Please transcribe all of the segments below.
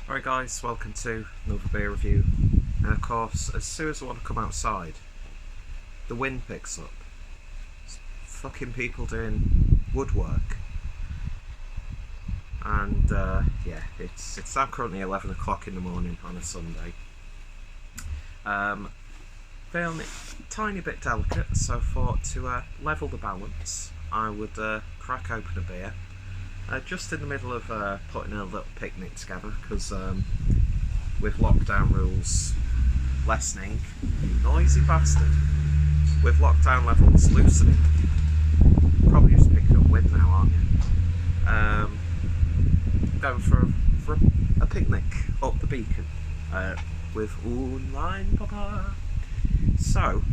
Alright guys, welcome to another beer review. And of course, as soon as I want to come outside, the wind picks up. It's fucking people doing woodwork. And yeah, it's now currently 11 o'clock in the morning on a Sunday. Feeling it a tiny bit delicate, so I thought to level the balance, I would crack open a beer. Just in the middle of putting a little picnic together, because with lockdown rules lessening, you noisy bastard, with lockdown levels loosening, probably just picking up wind now, aren't you? Going for a picnic up the beacon with online papa. So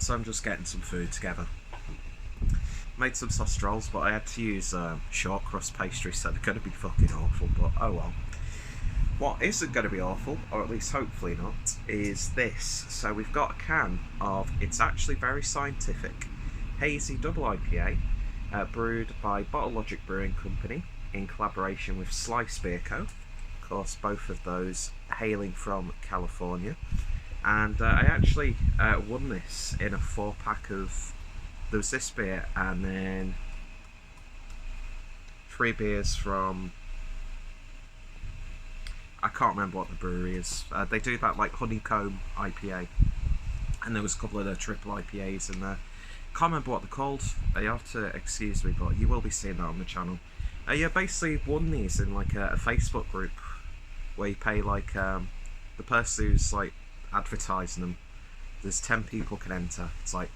I'm just getting some food together. Made some sausage rolls, but I had to use short crust pastry, so they're going to be fucking awful, but oh well. What isn't going to be awful, or at least hopefully not, is this. So we've got a can of, it's actually very scientific, hazy double IPA, brewed by Bottle Logic Brewing Company in collaboration with Slice Beer Co. Of course, both of those hailing from California. And I actually won this in a 4-pack of, there was this beer and then 3 beers from, I can't remember what the brewery is. They do that like honeycomb IPA, and there was a couple of the triple IPAs in there. Can't remember what they're called. You have to excuse me, but you will be seeing that on the channel. Yeah, basically won these in like a Facebook group where you pay like the person who's like advertising them. There's 10 people can enter. It's like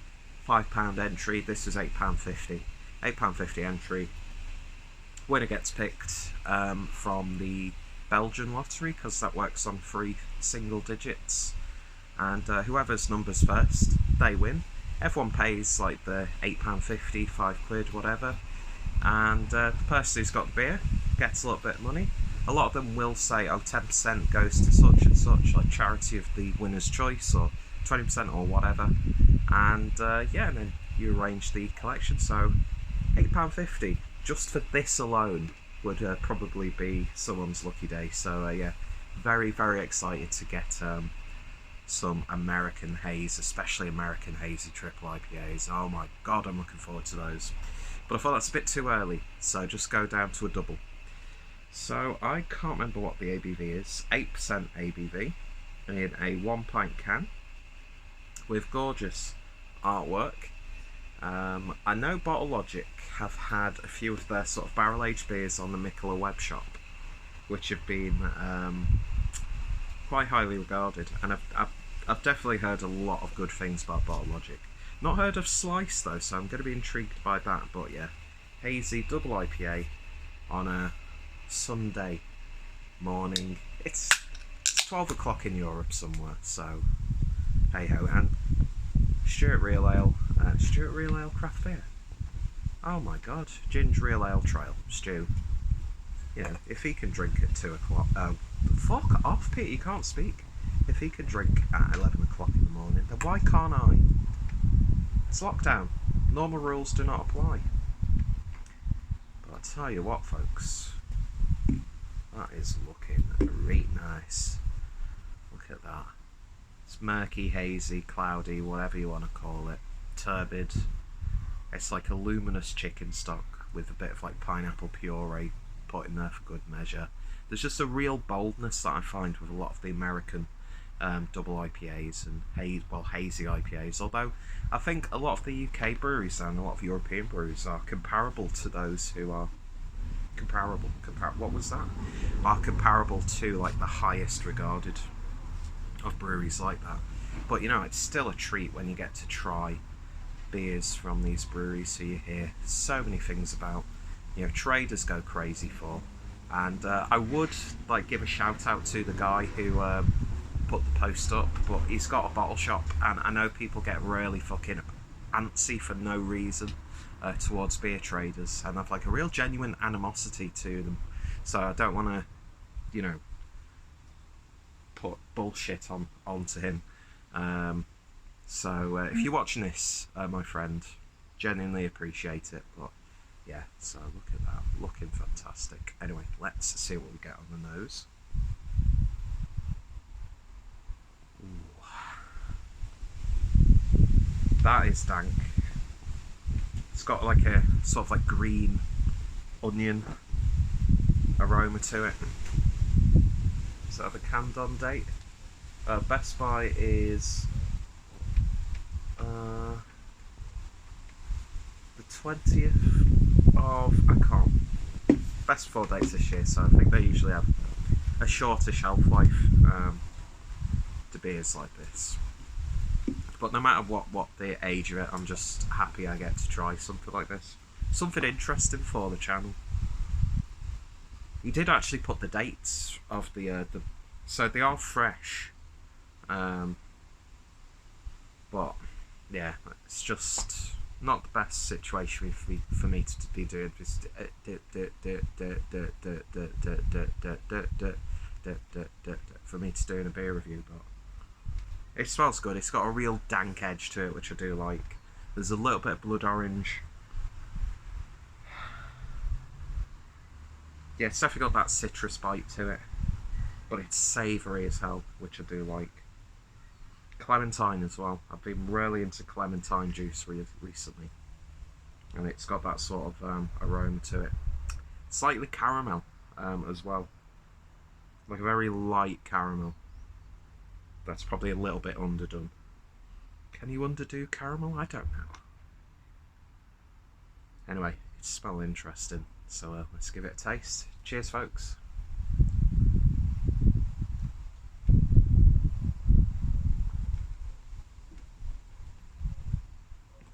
£5 entry. This was £8.50. £8.50 entry. Winner gets picked from the Belgian lottery, because that works on 3 single digits, and whoever's numbers first, they win. Everyone pays like the £8.50, £5, whatever, and the person who's got the beer gets a little bit of money. A lot of them will say, oh, 10% goes to such and such, like charity of the winner's choice, or 20% or whatever, and yeah, and then you arrange the collection. So £8.50 just for this alone would probably be someone's lucky day. So yeah, very, very excited to get some American haze, especially American hazy triple IPAs. Oh my god, I'm looking forward to those. But I thought that's a bit too early, so just go down to a double. So I can't remember what the ABV is. 8% ABV in a 1-pint can with gorgeous artwork. I know Bottle Logic have had a few of their sort of barrel-aged beers on the Mikkeller web shop, which have been quite highly regarded, and I've definitely heard a lot of good things about Bottle Logic. Not heard of Slice though, so I'm going to be intrigued by that. But yeah, hazy double IPA on a Sunday morning. It's 12 o'clock in Europe somewhere, so hey ho. And Stuart Real Ale craft beer. Oh my god, Ginger Ale Ale Trail, Stu. You know, if he can drink at 2 o'clock, fuck off, Pete, you can't speak. If he can drink at 11 o'clock in the morning, then why can't I? It's lockdown. Normal rules do not apply. But I'll tell you what, folks, that is looking really nice. Look at that. It's murky, hazy, cloudy, whatever you want to call it. Turbid. It's like a luminous chicken stock with a bit of like pineapple puree put in there for good measure. There's just a real boldness that I find with a lot of the American double IPAs and hazy IPAs. Although I think a lot of the UK breweries and a lot of European breweries are comparable to those who are are comparable to like the highest regarded of breweries like that. But you know, it's still a treat when you get to try beers from these breweries, so you hear so many things about, you know, traders go crazy for. And I would like give a shout out to the guy who put the post up, but he's got a bottle shop, and I know people get really fucking antsy for no reason towards beer traders, and have like a real genuine animosity to them. So I don't want to, you know, put bullshit onto him. So if you're watching this, my friend, genuinely appreciate it. But Yeah, so look at that, looking fantastic. Anyway, let's see what we get on the nose. Ooh. That is dank. It's got like a sort of like green onion aroma to it. Is that the canned on date? Best Buy is the 20th of, I can't, best before dates this year, so I think they usually have a shorter shelf life to beers like this. But no matter what the age of it, I'm just happy I get to try something like this. Something interesting for the channel. He did actually put the dates of the so they are fresh. But yeah, it's just not the best situation for me to be doing this. For me to do in a beer review, but it smells good. It's got a real dank edge to it, which I do like. There's a little bit of blood orange. Yeah, it's definitely got that citrus bite to it, but it's savoury as hell, which I do like. Clementine as well. I've been really into clementine juice recently, and it's got that sort of aroma to it. Slightly caramel as well, like a very light caramel. That's probably a little bit underdone. Can you underdo caramel? I don't know. Anyway, it smells interesting, so let's give it a taste. Cheers, folks.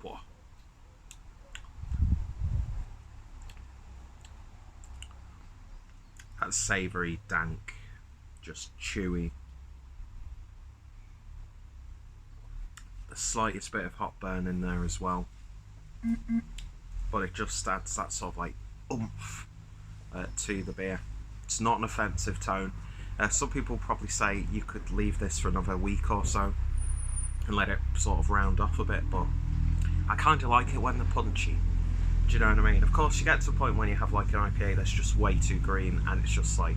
Whoa. That's savoury, dank, just chewy. The slightest bit of hot burn in there as well, but it just adds that sort of like oomph to the beer. It's not an offensive tone. Some people probably say you could leave this for another week or so and let it sort of round off a bit, but I kind of like it when they're punchy. Do you know what I mean? Of course, you get to a point when you have like an IPA that's just way too green and it's just like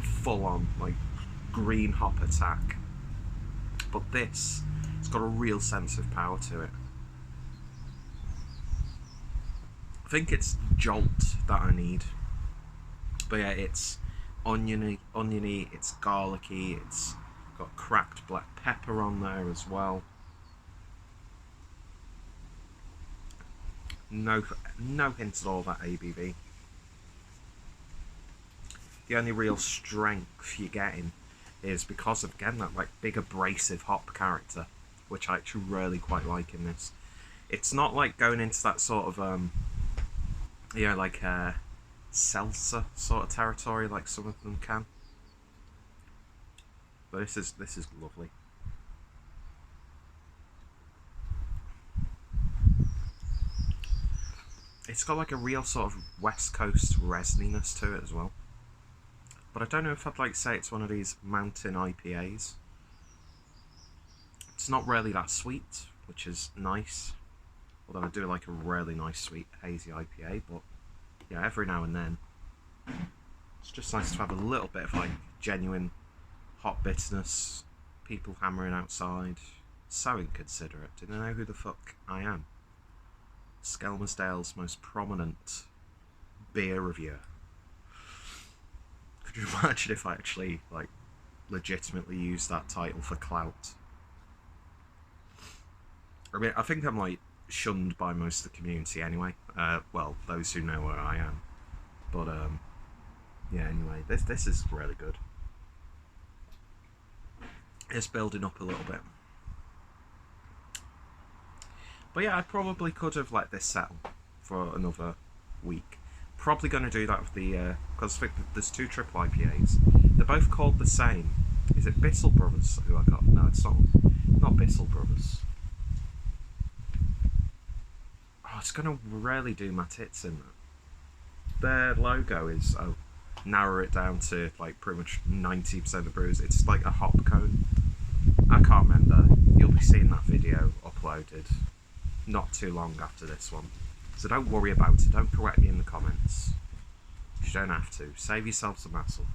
full on like green hop attack. But this, it's got a real sense of power to it. I think it's jolt that I need. But yeah, it's oniony, it's garlicky, it's got cracked black pepper on there as well. No hints at all of that ABV. The only real strength you're getting is because of, again, that like big abrasive hop character, which I actually really quite like in this. It's not like going into that sort of you know, like seltzer sort of territory like some of them can. But this is lovely. It's got like a real sort of West Coast resininess to it as well. But I don't know if I'd like say it's one of these mountain IPAs. It's not really that sweet, which is nice. Although I do like a really nice sweet hazy IPA, but yeah, every now and then it's just nice to have a little bit of like genuine hot bitterness, people hammering outside, so inconsiderate. Do they know who the fuck I am? Skelmersdale's most prominent beer reviewer. Could you imagine if I actually like legitimately used that title for clout? I mean, I think I'm like shunned by most of the community anyway. Well, those who know where I am. But yeah. Anyway, this is really good. It's building up a little bit. But yeah, I probably could have let this settle for another week. Probably going to do that with the because I think there's two triple IPAs. They're both called the same. Is it Bissell Brothers who I got? No, it's not Bissell Brothers. Oh, it's going to really do my tits in that. Their logo is, narrow it down to like pretty much 90% of brews. It's like a hop cone. I can't remember. You'll be seeing that video uploaded not too long after this one. So don't worry about it. Don't correct me in the comments. You don't have to. Save yourself some hassle.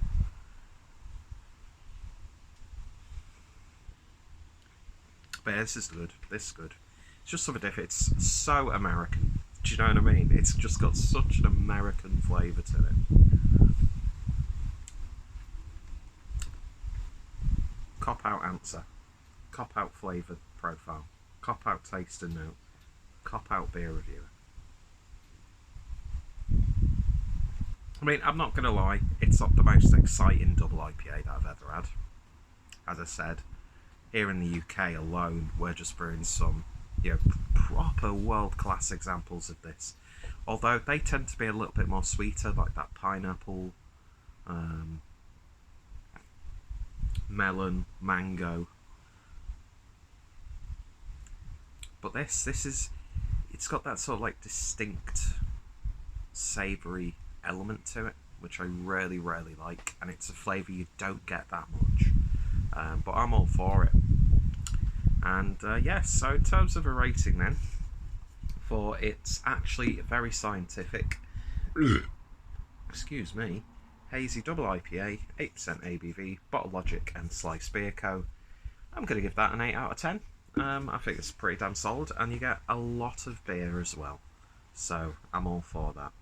But yeah, this is good. This is good. It's just something different. It's so American. Do you know what I mean? It's just got such an American flavour to it. Cop-out answer. Cop-out flavour profile. Cop-out taste and note. Cop-out beer reviewer. I mean, I'm not going to lie. It's not the most exciting double IPA that I've ever had. As I said, here in the UK alone, we're just brewing some, proper world-class examples of this. Although they tend to be a little bit more sweeter, like that pineapple, melon, mango. But this is, it's got that sort of like distinct savoury element to it, which I really, really like, and it's a flavour you don't get that much. But I'm all for it. And yes, so in terms of a rating then, for it's actually very scientific, excuse me, hazy double IPA, 8% ABV, Bottle Logic and Slice Beer Co. I'm going to give that an 8 out of 10. I think it's pretty damn solid, and you get a lot of beer as well. So I'm all for that.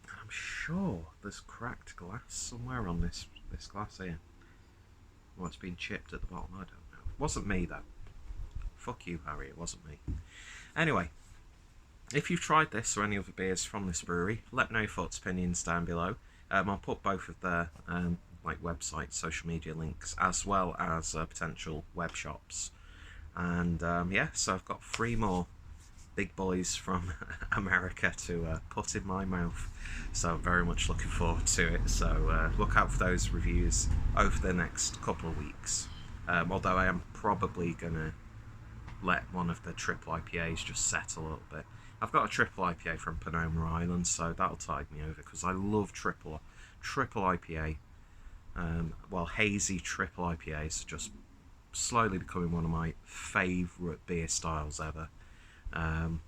I'm sure there's cracked glass somewhere on this glass here. Well, it's been chipped at the bottom, I don't know. It wasn't me though. Fuck you, Harry, it wasn't me. Anyway, if you've tried this or any other beers from this brewery, let me know your thoughts, opinions down below. I'll put both of their websites, social media links, as well as potential web shops. And yeah, so I've got 3 more big boys from America to put in my mouth, so I'm very much looking forward to it. So look out for those reviews over the next couple of weeks, although I am probably gonna let one of the triple IPAs just settle a little bit. I've got a triple IPA from Panoma Island, so that'll tide me over, because I love triple IPA. Well, hazy triple IPAs are just slowly becoming one of my favourite beer styles ever. And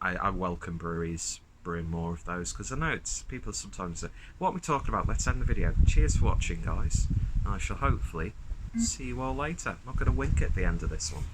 I welcome breweries brewing more of those, because I know it's people sometimes say, what are we talking about? Let's end the video. Cheers for watching, guys. I shall hopefully see you all later. I'm not going to wink at the end of this one.